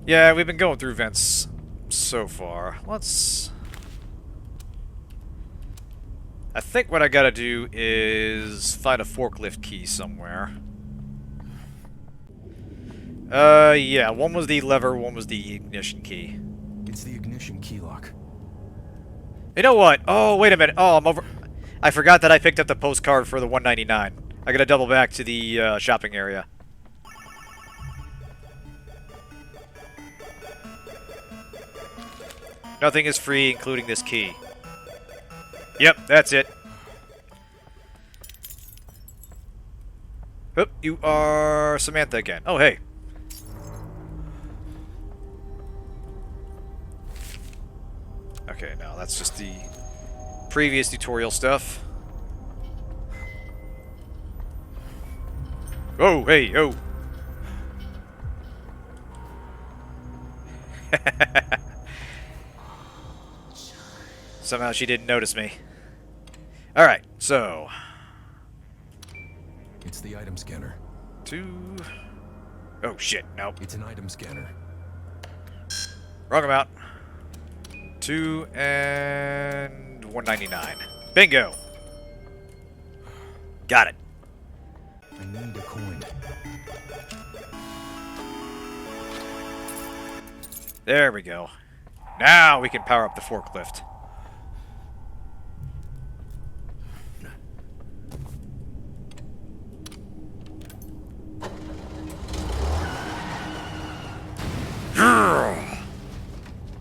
Yeah, we've been going through vents so far. Let's... I think what I gotta do is find a forklift key somewhere. Yeah, one was the lever, one was the ignition key. It's the ignition key lock. You know what? Oh, wait a minute. Oh, I'm over... I forgot that I picked up the postcard for the 199. I gotta double back to the shopping area. Nothing is free, including this key. Yep, that's it. Oop, you are Samantha again. Oh, hey. Okay, no, that's just the previous tutorial stuff. Oh, hey, oh. Somehow she didn't notice me. Alright, so... It's the item scanner. 2... Oh, shit, nope. It's an item scanner. Wrong amount. 2 and 199. Bingo! Got it. I need a coin. There we go. Now we can power up the forklift.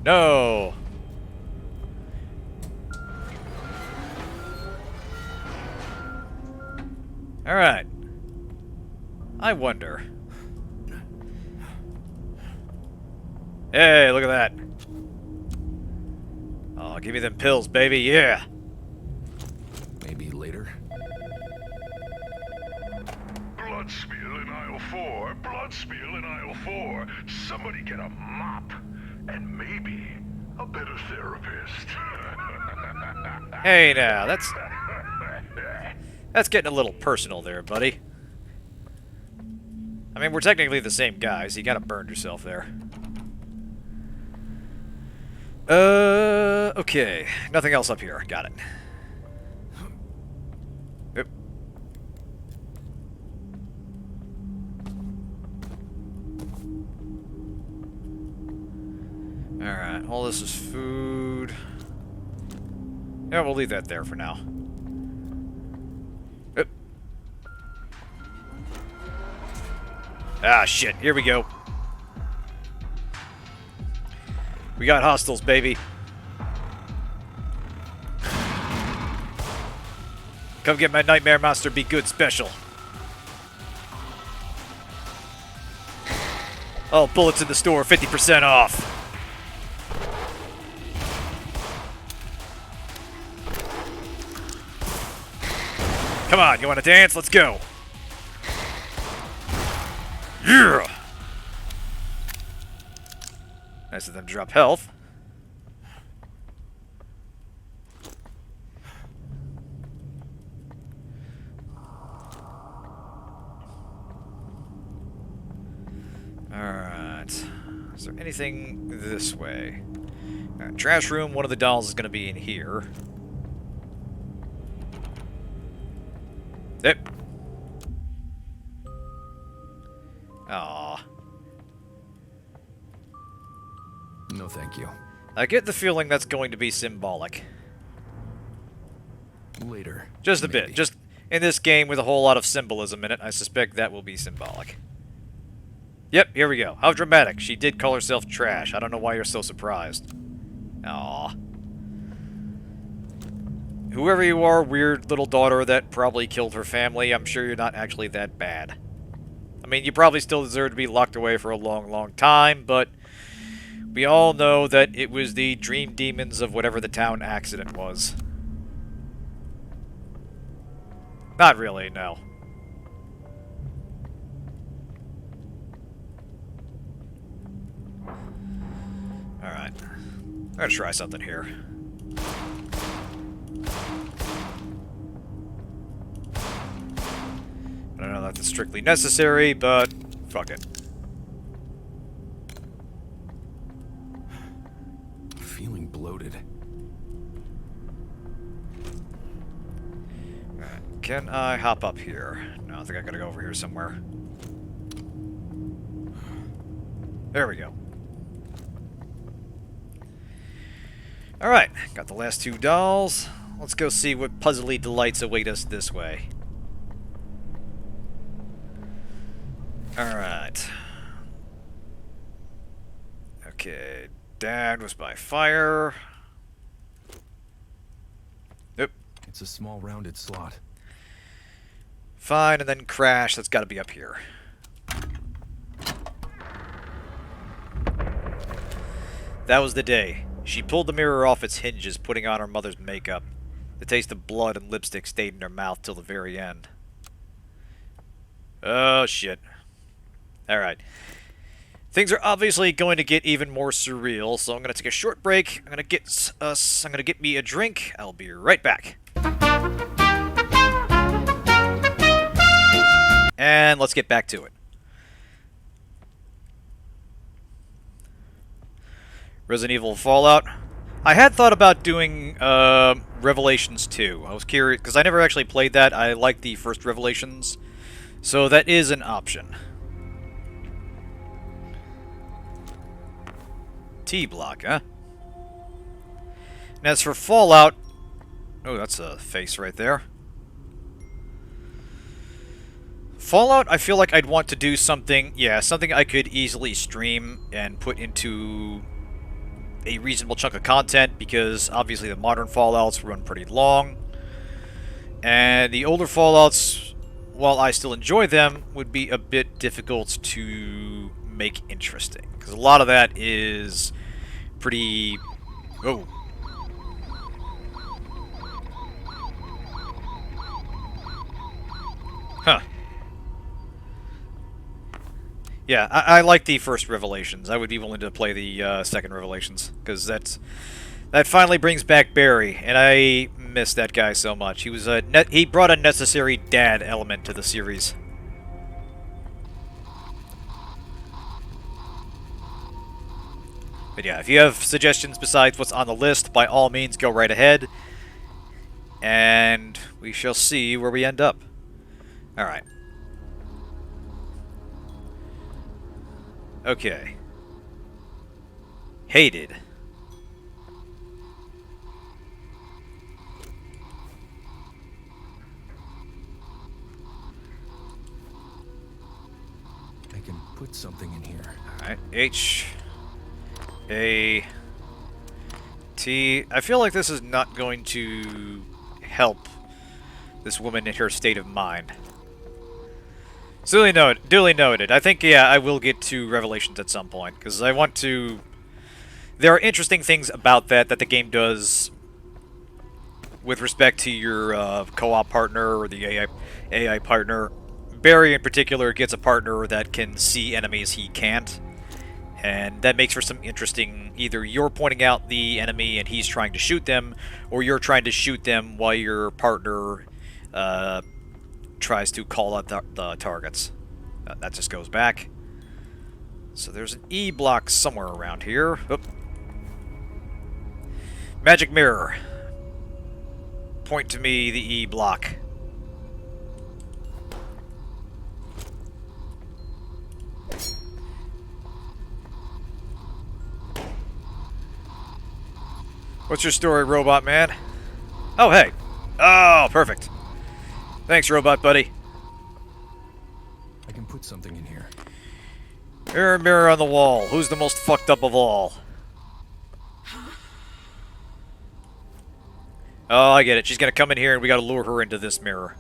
No! Alright. I wonder. Hey, look at that. Oh, give me them pills, baby, yeah! Maybe later. Blood spill in aisle 4. Blood spill in aisle 4. Somebody get a mop. And maybe a better therapist. Hey now, that's getting a little personal there, buddy. I mean, we're technically the same guys. You kinda burned yourself there. Okay. Nothing else up here. Got it. Yep. Alright, all this is food. Yeah, we'll leave that there for now. Yep. Ah, shit. Here we go. We got hostiles, baby. Come get my Nightmare Monster Be Good special. Oh, bullets in the store, 50% off. Come on, you want to dance? Let's go. Yeah! Nice of them to drop health. Alright. Is there anything this way? Alright, trash room, one of the dolls is going to be in here. Yep. Aww. No, thank you. I get the feeling that's going to be symbolic. Later. Just a maybe. bit. Just in this game with a whole lot of symbolism in it, I suspect that will be symbolic. Yep, here we go. How dramatic. She did call herself trash. I don't know why you're so surprised. Aww. Whoever you are, weird little daughter that probably killed her family, I'm sure you're not actually that bad. I mean, you probably still deserve to be locked away for a long, long time, but we all know that it was the dream demons of whatever the town accident was. Not really, no. Alright. I'm gonna try something here. I don't know that that's strictly necessary, but fuck it. Can I hop up here? No, I think I gotta go over here somewhere. There we go. Alright, got the last two dolls. Let's go see what puzzly delights await us this way. Alright. Okay, Dad was by fire. Nope. It's a small rounded slot. Fine, and then crash. That's gotta be up here. That was the day. She pulled the mirror off its hinges, putting on her mother's makeup. The taste of blood and lipstick stayed in her mouth till the very end. Oh, shit. Alright. Things are obviously going to get even more surreal, so I'm going to take a short break. I'm going to get me a drink. I'll be right back. And let's get back to it. Resident Evil Fallout. I had thought about doing Revelations 2. I was curious, because I never actually played that. I like the first Revelations. So that is an option. T-block, huh? And as for Fallout... Oh, that's a face right there. Fallout, I feel like I'd want to do something... Yeah, something I could easily stream and put into a reasonable chunk of content, because obviously the modern Fallouts run pretty long. And the older Fallouts, while I still enjoy them, would be a bit difficult to make interesting. Because a lot of that is pretty... Oh. Huh. Yeah, I like the first Revelations. I would be willing to play the second Revelations, because that finally brings back Barry, and I miss that guy so much. He was he brought a necessary dad element to the series. But yeah, if you have suggestions besides what's on the list, by all means, go right ahead. And we shall see where we end up. Alright. Okay. Hated. I can put something in here. Alright. H. A. T. I feel like this is not going to help this woman in her state of mind. Duly noted. I think, yeah, I will get to Revelations at some point, because I want to... There are interesting things about that the game does with respect to your co-op partner or the AI partner. Barry, in particular, gets a partner that can see enemies he can't, and that makes for some interesting... Either you're pointing out the enemy and he's trying to shoot them, or you're trying to shoot them while your partner... tries to call out the targets. That just goes back. So there's an E block somewhere around here. Oop. Magic mirror. Point to me the E block. What's your story, robot man? Oh, hey. Oh, perfect. Thanks, robot buddy. I can put something in here. Mirror, mirror on the wall. Who's the most fucked up of all? Oh, I get it. She's gonna come in here and we gotta lure her into this mirror.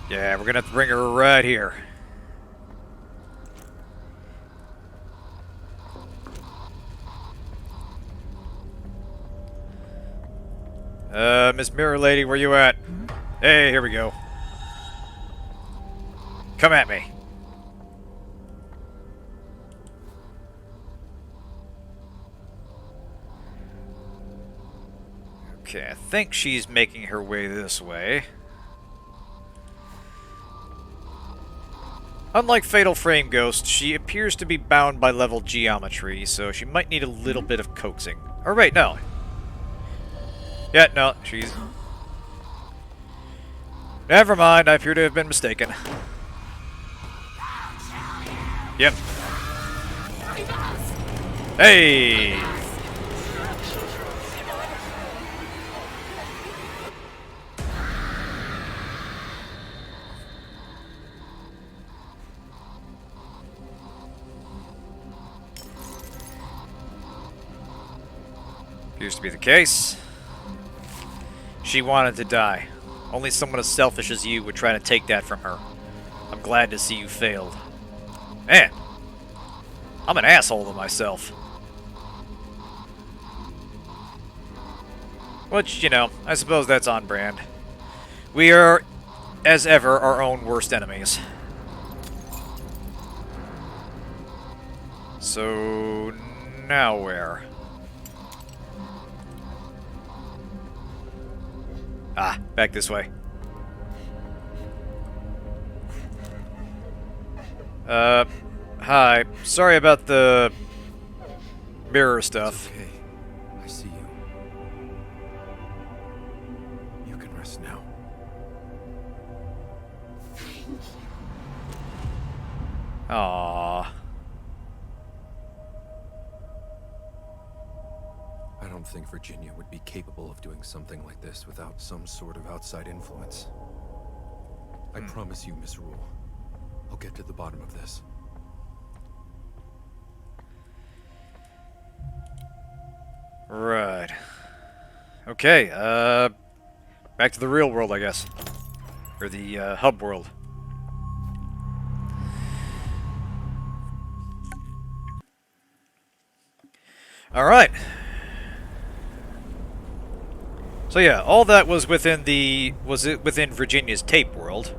Yeah, we're gonna have to bring her right here. Miss Mirror Lady, where you at? Hey, here we go. Come at me. Okay, I think she's making her way this way. Unlike Fatal Frame Ghost, she appears to be bound by level geometry, so she might need a little bit of coaxing. Or wait, no. Yeah, no, she's... Never mind, I appear to have been mistaken. Yep. Hey! Appears to be the case. She wanted to die. Only someone as selfish as you would try to take that from her. I'm glad to see you failed. Man, I'm an asshole to myself. Which, you know, I suppose that's on brand. We are, as ever, our own worst enemies. So, now where? Ah, back this way. Hi. Sorry about the mirror stuff. It's okay. I see you. You can rest now. Aww. I don't think Virginia would be capable of doing something like this without some sort of outside influence. I promise you, Miss Rule, I'll get to the bottom of this. Right. Okay, back to the real world, I guess. Or the, hub world. Alright. So yeah, all that was within the... Was it within Virginia's tape world?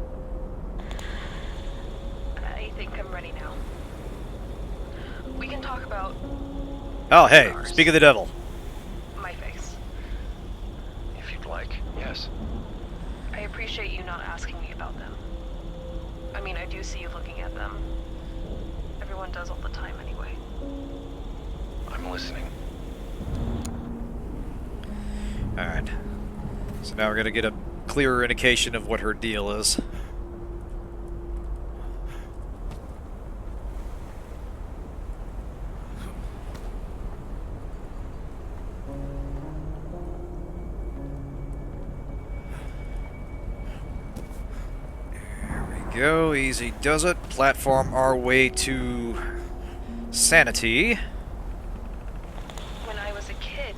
I think I'm ready now. We can talk about Oh, hey, speak of the devil. my face. If you'd like, yes. I appreciate you not asking me about them. I mean, I do see you looking at them. Everyone does all the time anyway. I'm listening. Alright. So now we're gonna get a clearer indication of what her deal is. There we go, easy does it. Platform our way to sanity. When I was a kid,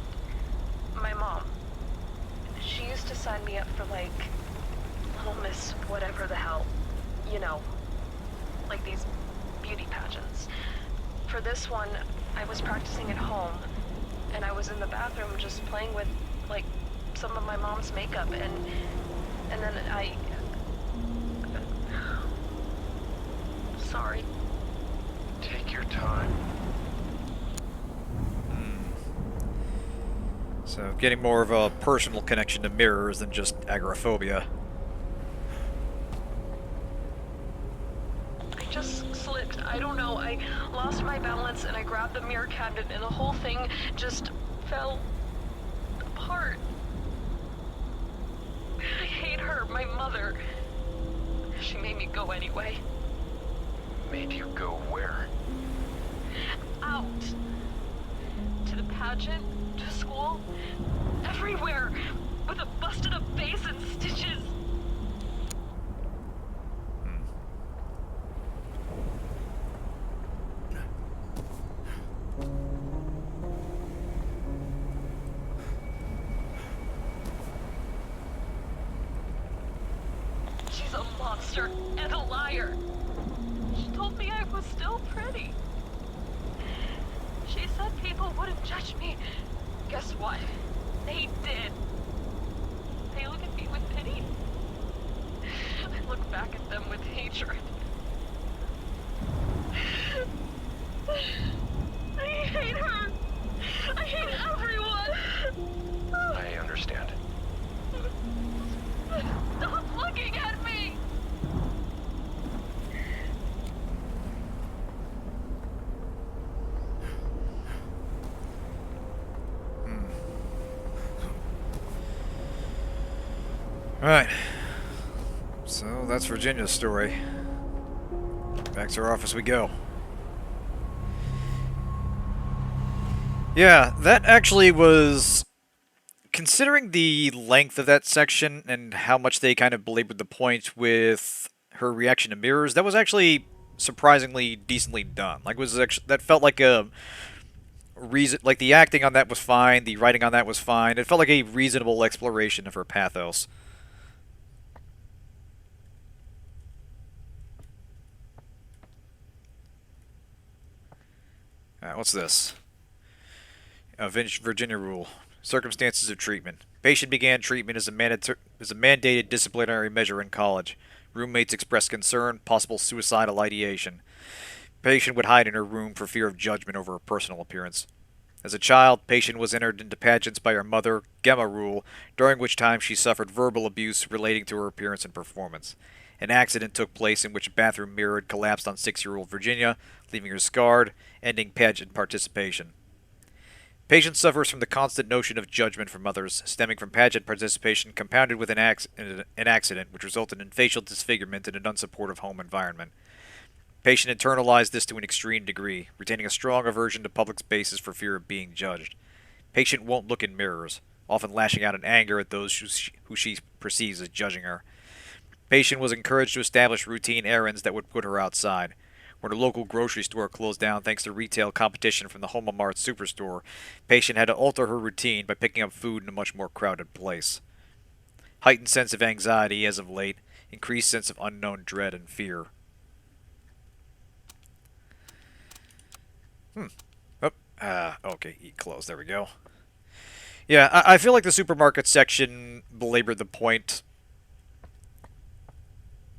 my mom, she used to sign me up for, like, Little Miss whatever the hell. You know, like these beauty pageants. For this one, I was practicing at home, and I was in the bathroom just playing with, like, some of my mom's makeup, and then I... Sorry. Take your time. So getting more of a personal connection to mirrors than just agoraphobia. I just slipped. I don't know. I lost my balance and I grabbed the mirror cabinet and the whole thing just fell apart. I hate her, my mother. She made me go anyway. Made you go where? Out. To the pageant, to school, everywhere, with a busted up face and stitches. She's a monster and a liar. She told me I was still pretty. She said people wouldn't judge me. Guess what? They did. They look at me with pity. I look back at them with hatred. I hate her. I hate everyone. I understand. Stop looking at me. Alright. So, that's Virginia's story. Back to our office we go. Yeah, that actually was... Considering the length of that section and how much they kind of belabored the point with her reaction to mirrors, that was actually surprisingly decently done. Like, was actually, that felt like a reason. Like, the acting on that was fine, the writing on that was fine. It felt like a reasonable exploration of her pathos. Alright, what's this? Virginia rule. Circumstances of treatment. Patient began treatment as a mandated disciplinary measure in college. Roommates expressed concern, possible suicidal ideation. Patient would hide in her room for fear of judgment over her personal appearance. As a child, patient was entered into pageants by her mother, Gemma rule, during which time she suffered verbal abuse relating to her appearance and performance. An accident took place in which a bathroom mirror had collapsed on 6-year-old Virginia, leaving her scarred, ending pageant participation. Patient suffers from the constant notion of judgment from others, stemming from pageant participation compounded with an accident which resulted in facial disfigurement in an unsupportive home environment. Patient internalized this to an extreme degree, retaining a strong aversion to public spaces for fear of being judged. Patient won't look in mirrors, often lashing out in anger at those who she perceives as judging her. Patient was encouraged to establish routine errands that would put her outside. When her local grocery store closed down thanks to retail competition from the Homa Mart superstore, Patient had to alter her routine by picking up food in a much more crowded place. Heightened sense of anxiety as of late, increased sense of unknown dread and fear. Okay, eat close, there we go. Yeah, I feel like the supermarket section belabored the point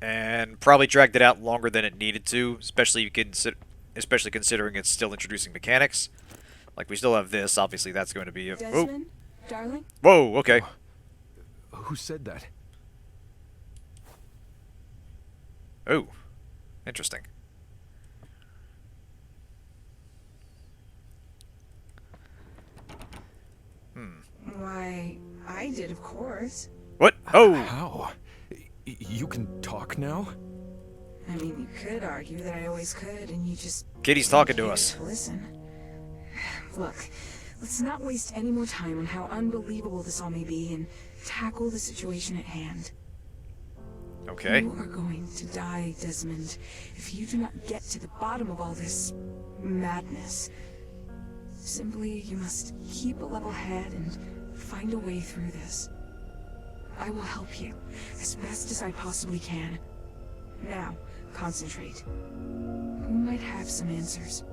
and probably dragged it out longer than it needed to, especially considering it's still introducing mechanics. Like, we still have this. Obviously, that's going to be a... Desmond, darling? Whoa, okay. Who said that? Oh, interesting. Why, I did, of course. What? Oh! How? You can talk now? I mean, you could argue that I always could, and you just... Kitty's talking to us. Listen. Look, let's not waste any more time on how unbelievable this all may be and tackle the situation at hand. Okay. You are going to die, Desmond, if you do not get to the bottom of all this madness. Simply, you must keep a level head and find a way through this. I will help you as best as I possibly can. Now, concentrate. Who might have some answers?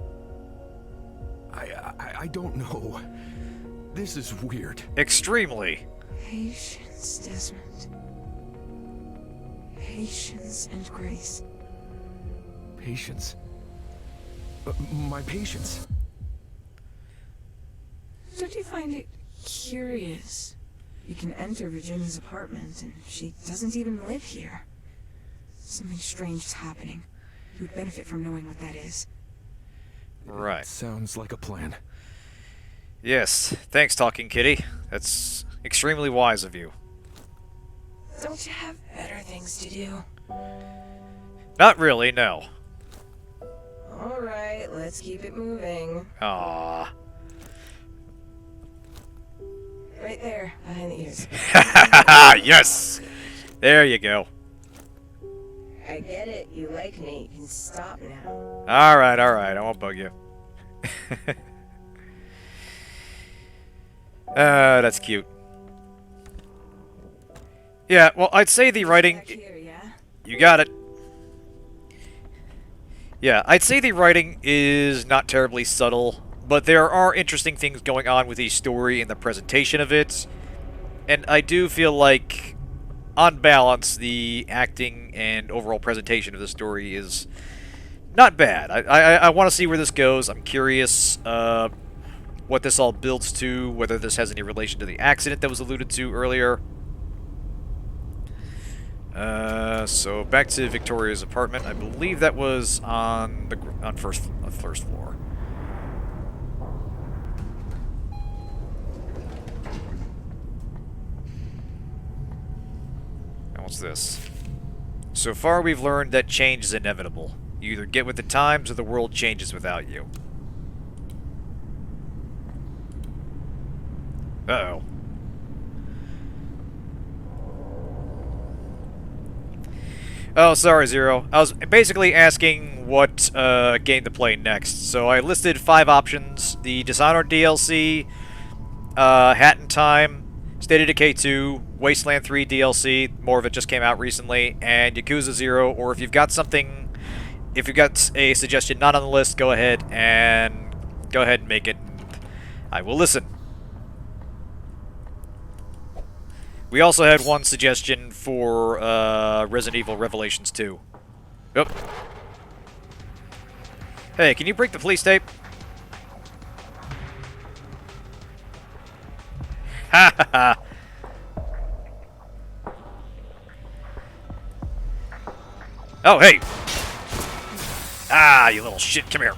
I don't know. This is weird. Extremely. Patience, Desmond. Patience and grace. Patience. My patience. Don't you find it curious? You can enter Virginia's apartment, and she doesn't even live here. Something strange is happening. You would benefit from knowing what that is. Right. Sounds like a plan. Yes. Thanks, Talking Kitty. That's extremely wise of you. Don't you have better things to do? Not really, no. Alright, let's keep it moving. Aww. Right there, behind the ears. Yes! There you go. I get it, you like me. You can stop now. Alright, I won't bug you. That's cute. Yeah, well, I'd say the writing... Back here, yeah? You got it. Yeah, I'd say the writing is not terribly subtle, but there are interesting things going on with the story and the presentation of it. And I do feel like, on balance, the acting and overall presentation of the story is not bad. I want to see where this goes. I'm curious what this all builds to, whether this has any relation to the accident that was alluded to earlier. So back to Victoria's apartment. I believe that was on the first floor. What's this? So far we've learned that change is inevitable. You either get with the times or the world changes without you. Uh-oh. Oh, sorry, Zero. I was basically asking what game to play next. So I listed 5 options. The Dishonored DLC, Hat in Time, State of Decay 2, Wasteland 3 DLC, more of it just came out recently, and Yakuza 0, or if you've got something, if you've got a suggestion not on the list, go ahead and make it. I will listen. We also had one suggestion for Resident Evil Revelations 2. Yep. Hey, can you break the police tape? Ha ha ha! Oh, hey! Ah, you little shit, come here.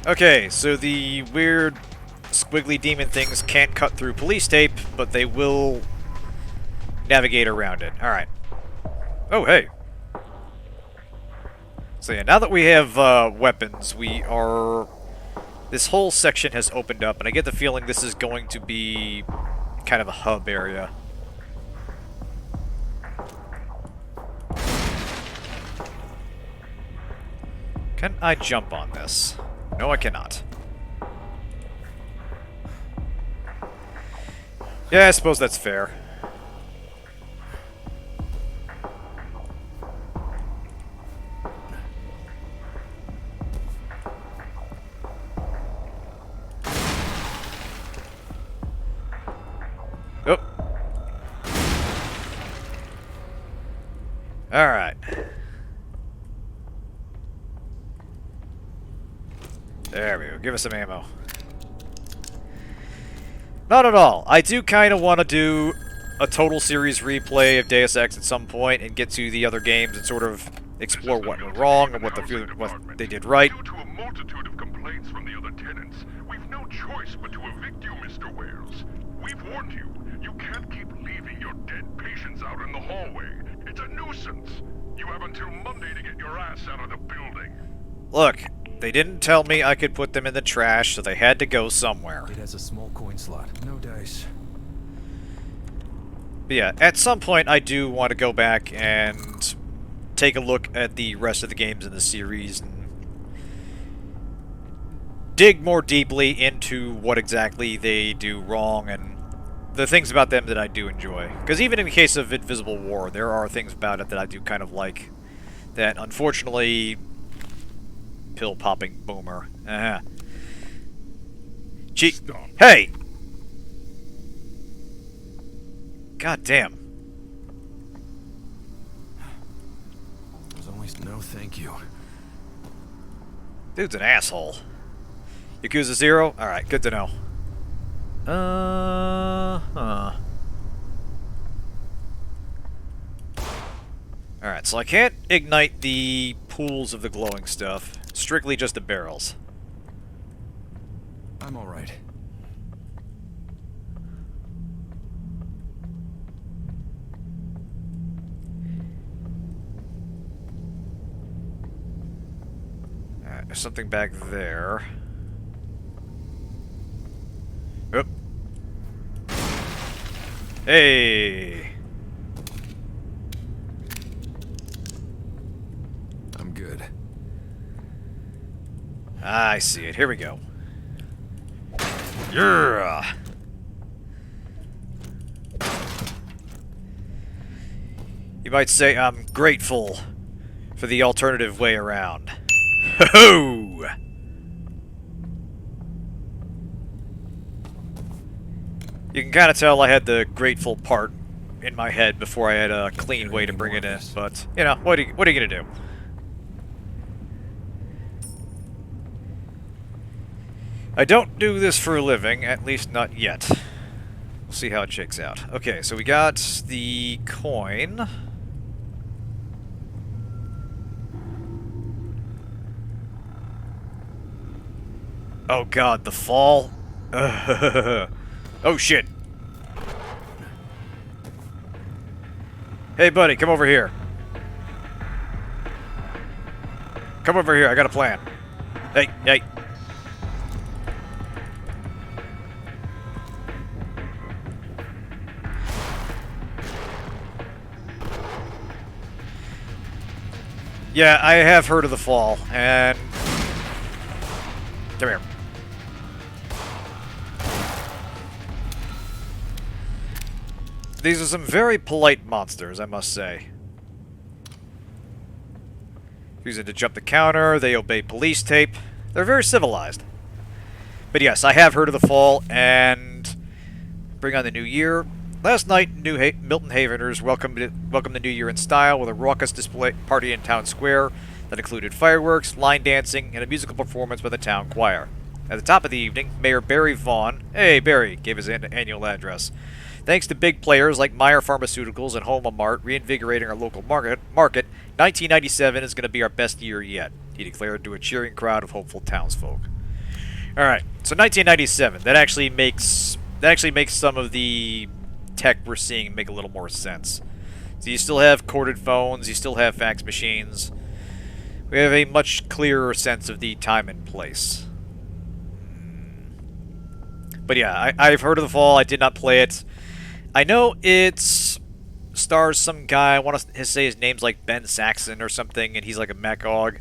Okay, so the weird squiggly demon things can't cut through police tape, but they will navigate around it. Alright. Oh, hey. So yeah, now that we have weapons, we are... This whole section has opened up, and I get the feeling this is going to be kind of a hub area. Can I jump on this? No, I cannot. Yeah, I suppose that's fair. Oh. Alright. There we go. Give us some ammo. Not at all. I do kind of want to do a total series replay of Deus Ex at some point and get to the other games and sort of explore what went wrong and what they did right. Due to a multitude of complaints from the other tenants, we've no choice but to evict you, Mr. Wales. We've warned you. You can't keep leaving your dead patients out in the hallway. It's a nuisance. You have until Monday to get your ass out of the building. Look, they didn't tell me I could put them in the trash, so they had to go somewhere. It has a small coin slot. No dice. But yeah, at some point I do want to go back and take a look at the rest of the games in the series and dig more deeply into what exactly they do wrong and the things about them that I do enjoy. Because even in the case of Invisible War, there are things about it that I do kind of like that, unfortunately, pill-popping boomer. Hey! God damn. There's always no thank you. Dude's an asshole. Yakuza 0? Alright, good to know. Alright, so I can't ignite the pools of the glowing stuff. Strictly just the barrels. I'm alright. Alright, there's something back there. Oop. Hey! I'm good. I see it. Here we go. Yeah. You might say I'm grateful for the alternative way around. Ho-ho! You can kind of tell I had the grateful part in my head before I had a clean way to bring it in, but, you know, what are you gonna do? I don't do this for a living, at least not yet. We'll see how it shakes out. Okay, so we got the coin. Oh god, the fall? Oh shit. Hey buddy, come over here. Come over here, I got a plan. Hey, hey. Yeah, I have heard of the fall, and... Come here. These are some very polite monsters, I must say. Using to jump the counter, they obey police tape. They're very civilized. But yes, I have heard of the fall, and bring on the new year. Last night, Milton Haveners welcomed the new year in style with a raucous display party in Town Square that included fireworks, line dancing, and a musical performance by the town choir. At the top of the evening, Mayor Barry Vaughn, hey Barry, gave his annual address. Thanks to big players like Meyer Pharmaceuticals and Homa Mart reinvigorating our local market, 1997 is going to be our best year yet, he declared to a cheering crowd of hopeful townsfolk. Alright, so 1997, that actually makes some of the tech we're seeing make a little more sense. So you still have corded phones, you still have fax machines. We have a much clearer sense of the time and place. But yeah, I've heard of the fall, I did not play it. I know it stars some guy, I want to say his name's like Ben Saxon or something, and he's like a mech-og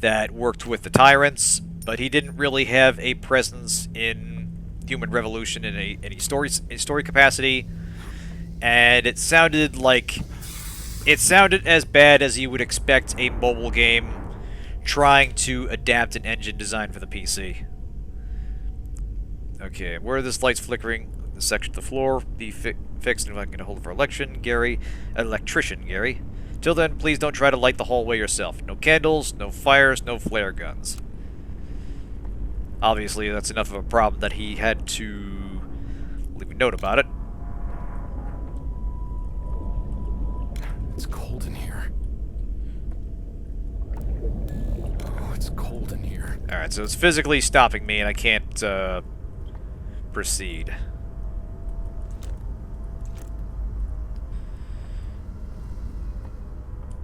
that worked with the Tyrants, but he didn't really have a presence in Human Revolution in any story capacity, and it sounded as bad as you would expect a mobile game trying to adapt an engine designed for the PC. Okay, where are this light's flickering? The section of the floor be fixed if I can get a hold of our electrician, Gary. Till then, please don't try to light the hallway yourself. No candles, no fires, no flare guns. Obviously, that's enough of a problem that he had to leave a note about it. It's cold in here. Oh, it's cold in here. Alright, so it's physically stopping me and I can't proceed.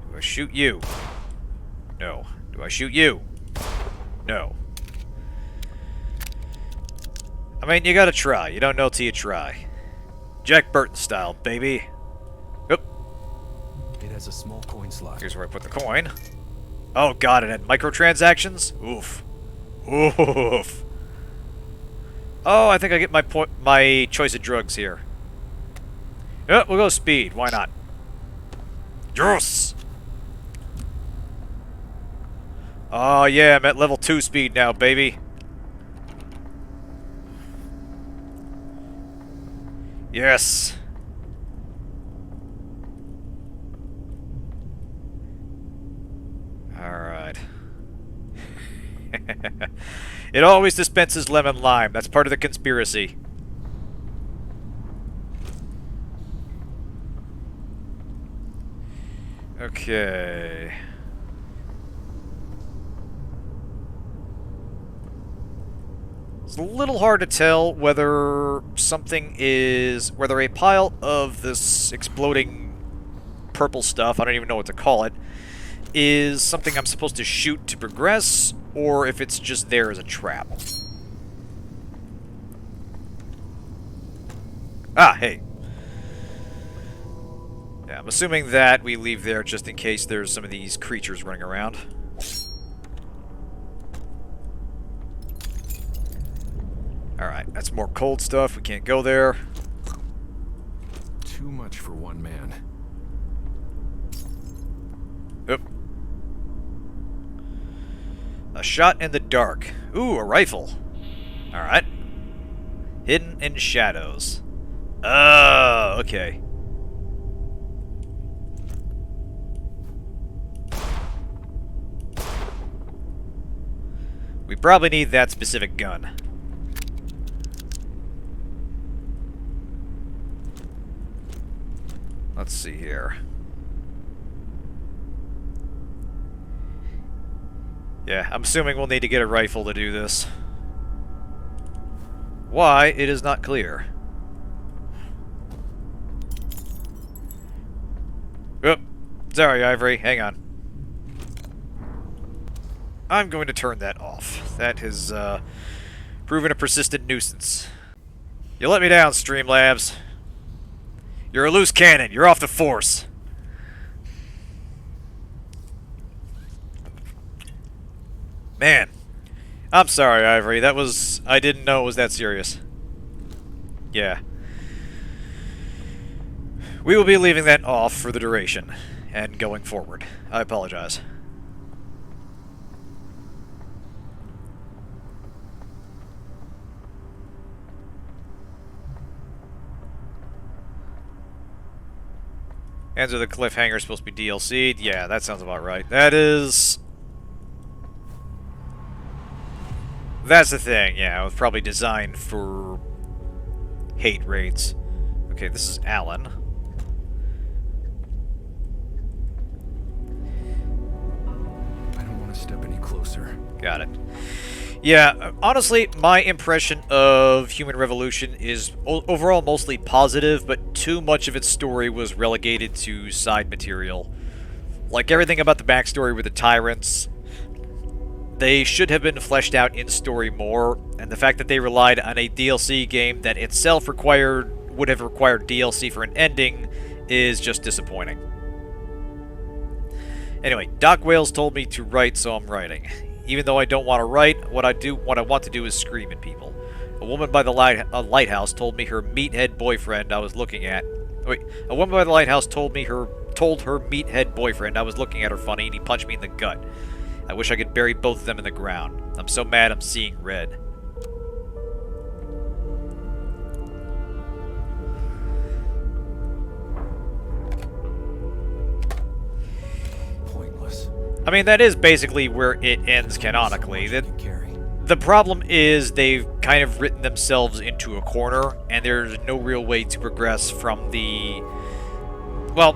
Do I shoot you? No. Do I shoot you? No. I mean, you gotta try. You don't know till you try. Jack Burton style, baby. Oop. It has a small coin slot. Here's where I put the coin. Oh god, it had microtransactions? Oof. Oof. Oh, I think I get my choice of drugs here. Yep, we'll go speed. Why not? Yes! Oh yeah, I'm at level 2 speed now, baby. Yes. Alright. It always dispenses lemon lime. That's part of the conspiracy. Okay. It's a little hard to tell whether whether a pile of this exploding purple stuff, I don't even know what to call it, is something I'm supposed to shoot to progress, or if it's just there as a trap. Ah, hey. Yeah, I'm assuming that we leave there just in case there's some of these creatures running around. Alright, that's more cold stuff. We can't go there. Too much for one man. Oop. A shot in the dark. Ooh, a rifle. Alright. Hidden in shadows. Oh, okay. We probably need that specific gun. Let's see here. Yeah, I'm assuming we'll need to get a rifle to do this. Why, it is not clear. Oh, sorry, Ivory. Hang on. I'm going to turn that off. That has proven a persistent nuisance. You let me down, Streamlabs. You're a loose cannon. You're off the force. Man. I'm sorry, Ivory. That was... I didn't know it was that serious. Yeah. We will be leaving that off for the duration, and going forward. I apologize. Answer the cliffhanger supposed to be DLC'd. Yeah, that sounds about right. That is... That's the thing, yeah. It was probably designed for hate raids. Okay, this is Alan. I don't want to step any closer. Got it. Yeah, honestly, my impression of Human Revolution is overall mostly positive, but too much of its story was relegated to side material. Like everything about the backstory with the tyrants, they should have been fleshed out in story more, and the fact that they relied on a DLC game that itself would have required DLC for an ending is just disappointing. Anyway, Doc Wales told me to write, so I'm writing. Even though I don't want to write, what I want to do is scream at people. A woman by the lighthouse told me her meathead boyfriend I was looking at. Wait, a woman by the lighthouse told her meathead boyfriend I was looking at her funny, and he punched me in the gut. I wish I could bury both of them in the ground. I'm so mad I'm seeing red. Pointless. I mean, that is basically where it ends canonically. The problem is they've kind of written themselves into a corner, and there's no real way to progress from the... Well,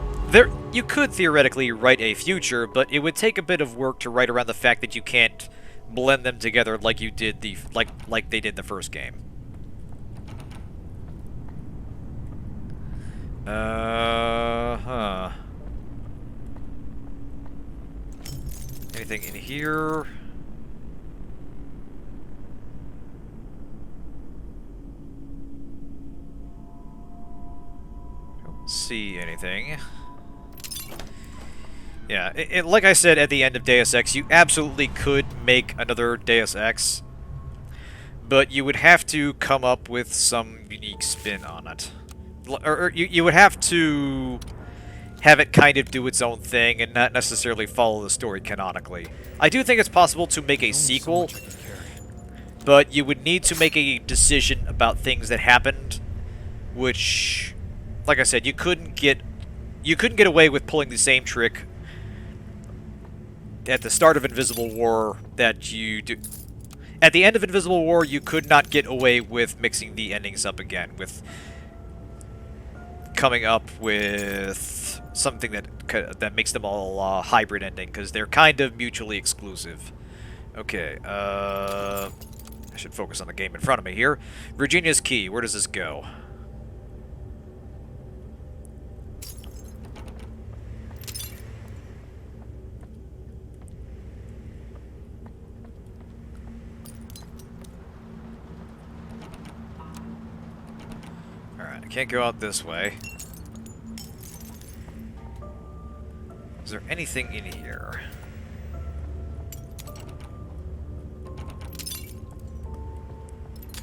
you could theoretically write a future, but it would take a bit of work to write around the fact that you can't blend them together like you did like they did the first game. Huh. Anything in here? Don't see anything. Yeah, like I said at the end of Deus Ex, you absolutely could make another Deus Ex, but you would have to come up with some unique spin on it. Or you would have to have it kind of do its own thing and not necessarily follow the story canonically. I do think it's possible to make a sequel, but you would need to make a decision about things that happened, which, like I said, you couldn't get away with pulling the same trick at the start of Invisible War that you do. At the end of Invisible War, you could not get away with mixing the endings up again, with coming up with something that makes them all hybrid ending, because they're kind of mutually exclusive. Okay, I should focus on the game in front of me here. Virginia's Key, where does this go? Alright, I can't go out this way. Is there anything in here?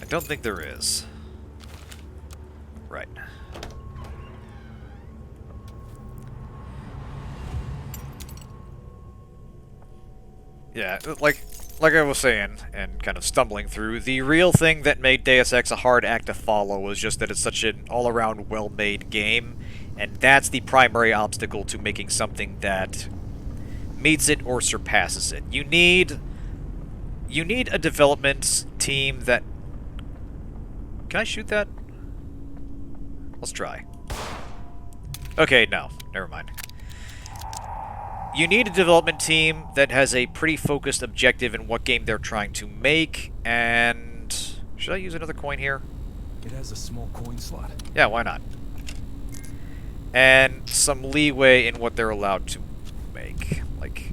I don't think there is. Right. Yeah, like I was saying, and kind of stumbling through, the real thing that made Deus Ex a hard act to follow was just that it's such an all-around well-made game, and that's the primary obstacle to making something that meets it or surpasses it. You need a development team that... Can I shoot that? Let's try. Okay, no. Never mind. You need a development team that has a pretty focused objective in what game they're trying to make, and... Should I use another coin here? It has a small coin slot. Yeah, why not? And some leeway in what they're allowed to make. Like...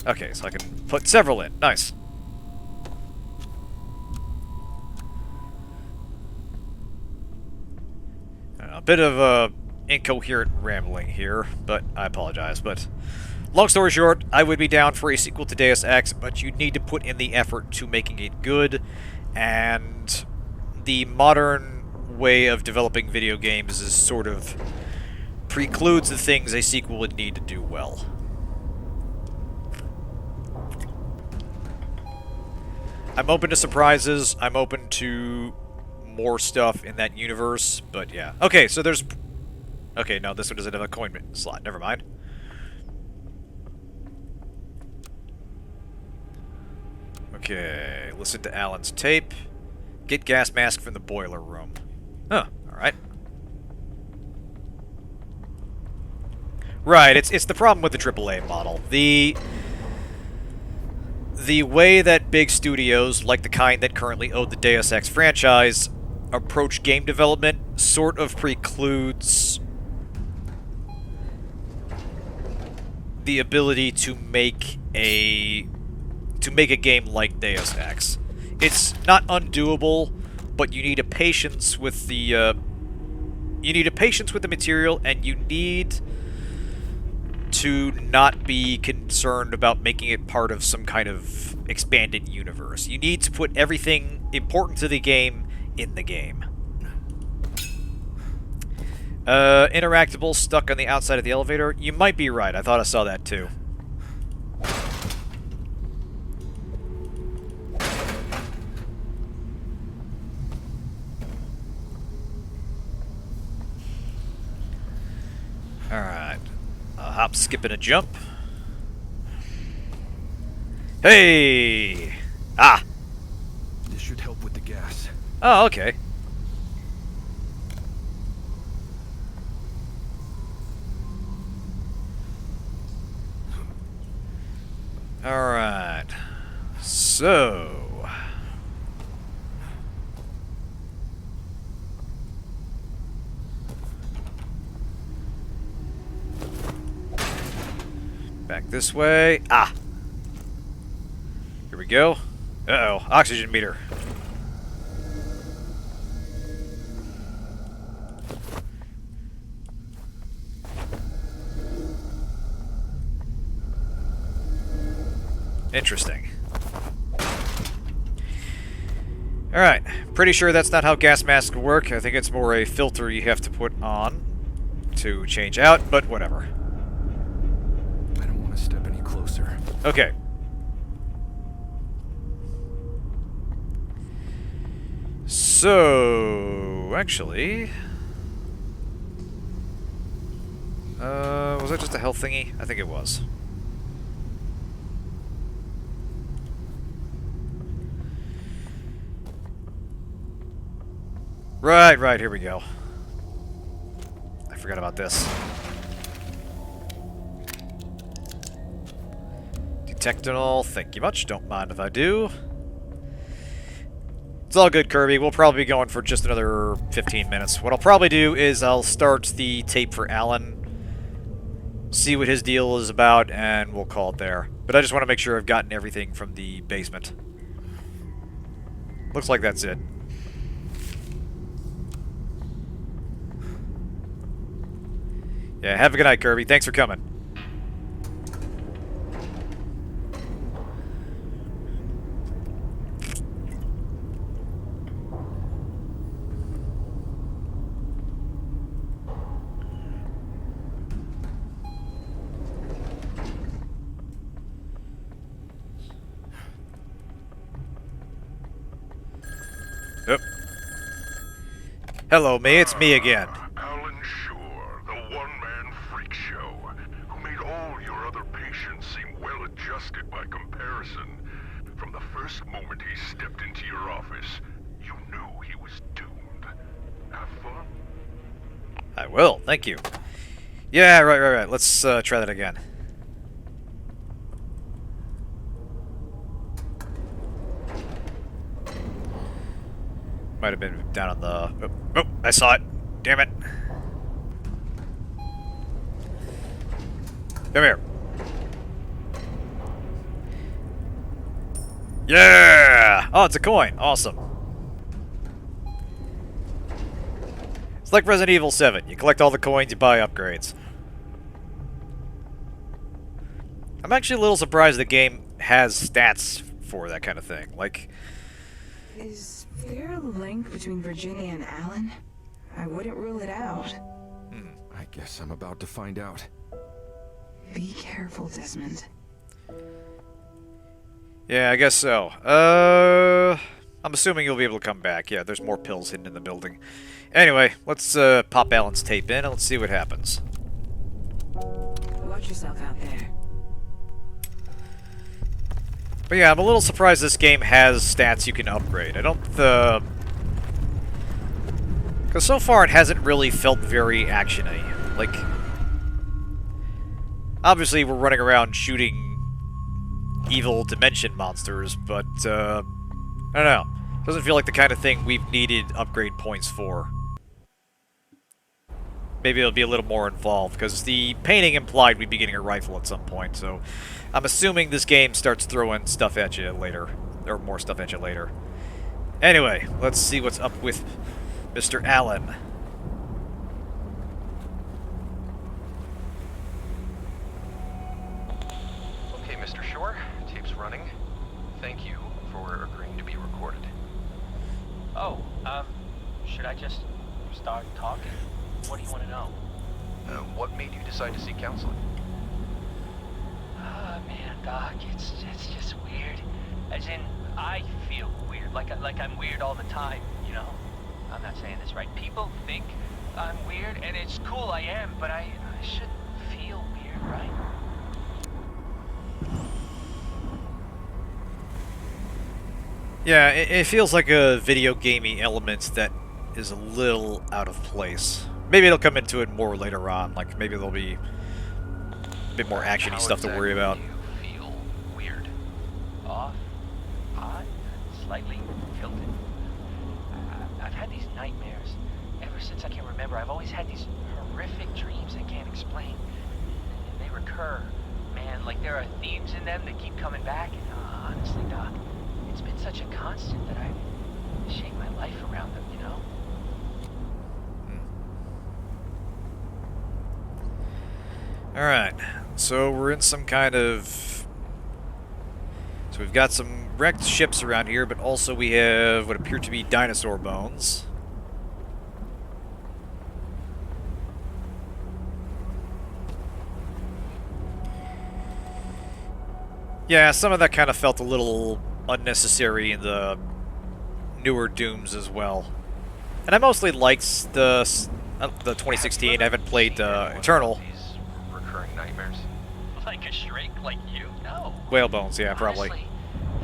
Okay, so I can put several in. Nice. A bit of incoherent rambling here, but I apologize. But long story short, I would be down for a sequel to Deus Ex, but you need to put in the effort to making it good, and the modern way of developing video games is sort of precludes the things a sequel would need to do well. I'm open to surprises. I'm open to more stuff in that universe, but yeah. Okay, so there's... Okay, no, this one doesn't have a coin slot. Never mind. Okay, listen to Alan's tape. Get gas mask from the boiler room. Huh, alright. Right, it's the problem with the AAA model. The way that big studios, like the kind that currently own the Deus Ex franchise, approach game development sort of precludes the ability to make a game like Deus Ex. It's not undoable, but you need a patience with the material, and you need to not be concerned about making it part of some kind of expanded universe. You need to put everything important to the game in the game. Interactable stuck on the outside of the elevator. You might be right. I thought I saw that too. Alright. A hop, skip, and a jump. Hey! Ah! This should help with the gas. Oh, okay. Alright. So... back this way. Ah! Here we go. Uh-oh. Oxygen meter. Interesting. Alright. Pretty sure that's not how gas masks work. I think it's more a filter you have to put on to change out, but whatever. I don't want to step any closer. Okay. So, actually... was that just a health thingy? I think it was. Right, here we go. I forgot about this. Detect and all, thank you much, don't mind if I do. It's all good, Kirby. We'll probably be going for just another 15 minutes. What I'll probably do is I'll start the tape for Alan, see what his deal is about, and we'll call it there. But I just want to make sure I've gotten everything from the basement. Looks like that's it. Yeah, have a good night, Kirby. Thanks for coming. Yep. Hello, May. It's me again. Alan Shore, the one-man freak show, who made all your other patients seem well-adjusted by comparison. From the first moment he stepped into your office, you knew he was doomed. Have fun? I will. Thank you. Yeah, right. Let's try that again. Might have been down on the... Oh, oh, I saw it. Damn it. Come here. Yeah! Oh, it's a coin. Awesome. It's like Resident Evil 7. You collect all the coins, you buy upgrades. I'm actually a little surprised the game has stats for that kind of thing. Like... Is there a link between Virginia and Alan? I wouldn't rule it out. I guess I'm about to find out. Be careful, Desmond. Yeah, I guess so. I'm assuming you'll be able to come back. Yeah, there's more pills hidden in the building. Anyway, let's pop Alan's tape in and let's see what happens. Watch yourself out there. But yeah, I'm a little surprised this game has stats you can upgrade. I don't, because so far it hasn't really felt very action-y. Like, obviously we're running around shooting evil dimension monsters, but, I don't know. Doesn't feel like the kind of thing we've needed upgrade points for. Maybe it'll be a little more involved, because the painting implied we'd be getting a rifle at some point, so I'm assuming this game starts throwing stuff at you later, or more stuff at you later. Anyway, let's see what's up with Mr. Allen. Okay, Mr. Shore, tape's running. Thank you for agreeing to be recorded. Oh, should I just start talking? What do you want to know? What made you decide to seek counseling? Ah, man, Doc, it's just weird. As in, I feel weird, like I'm weird all the time, you know? I'm not saying this right. People think I'm weird, and it's cool I am, but I shouldn't feel weird, right? Yeah, it feels like a video gamey element that is a little out of place. Maybe it'll come into it more later on, like maybe there'll be a bit more action-y How stuff to worry about. exactly do you feel weird? Off, odd, slightly tilted. I've had these nightmares ever since I can remember. I've always had these horrific dreams I can't explain. And they recur, man, like there are themes in them that keep coming back. And honestly, Doc, it's been such a constant that I shape my life around them, you know? Alright, so we're in some kind of... So we've got some wrecked ships around here, but also we have what appear to be dinosaur bones. Yeah, some of that kind of felt a little unnecessary in the newer Dooms as well. And I mostly liked the 2016. I haven't played Eternal. These recurring nightmares. Like a shrink, like you? No. Whale bones, yeah, probably. Honestly,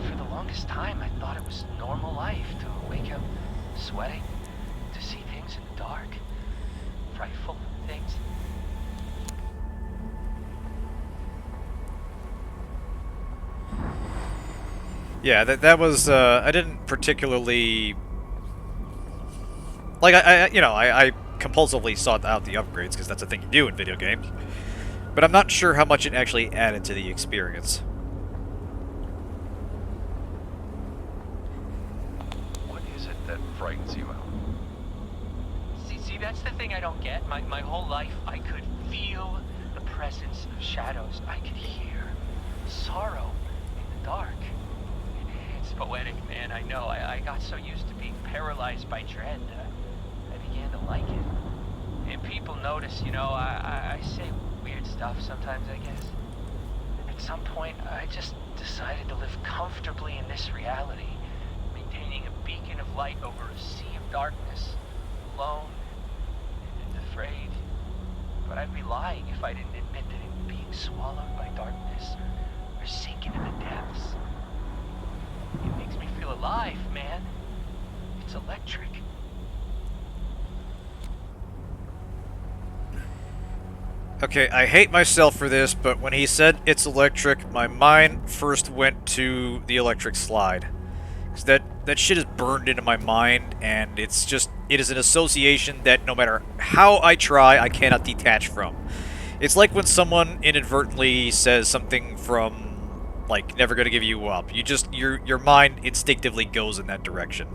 for the longest time, I thought it was normal life to wake up sweating, to see things in the dark, frightful things. Yeah, that was, I didn't particularly... Like, I compulsively sought out the upgrades, because that's a thing you do in video games. But I'm not sure how much it actually added to the experience. What is it that frightens you out? See, that's the thing I don't get. My whole life, I could feel the presence of shadows. I could hear sorrow in the dark. It's poetic, man, I know. I got so used to being paralyzed by dread that I began to like it. And people notice, you know, I say weird stuff sometimes, I guess. At some point, I just decided to live comfortably in this reality, maintaining a beacon of light over a sea of darkness, alone and afraid. But I'd be lying if I didn't admit that I'm being swallowed by darkness or sink into the depths. It makes me feel alive, man. It's electric. Okay, I hate myself for this, but when he said it's electric, my mind first went to the electric slide. 'Cause that that shit is burned into my mind, and it is an association that no matter how I try, I cannot detach from. It's like when someone inadvertently says something from, like, never gonna give you up. Your mind instinctively goes in that direction.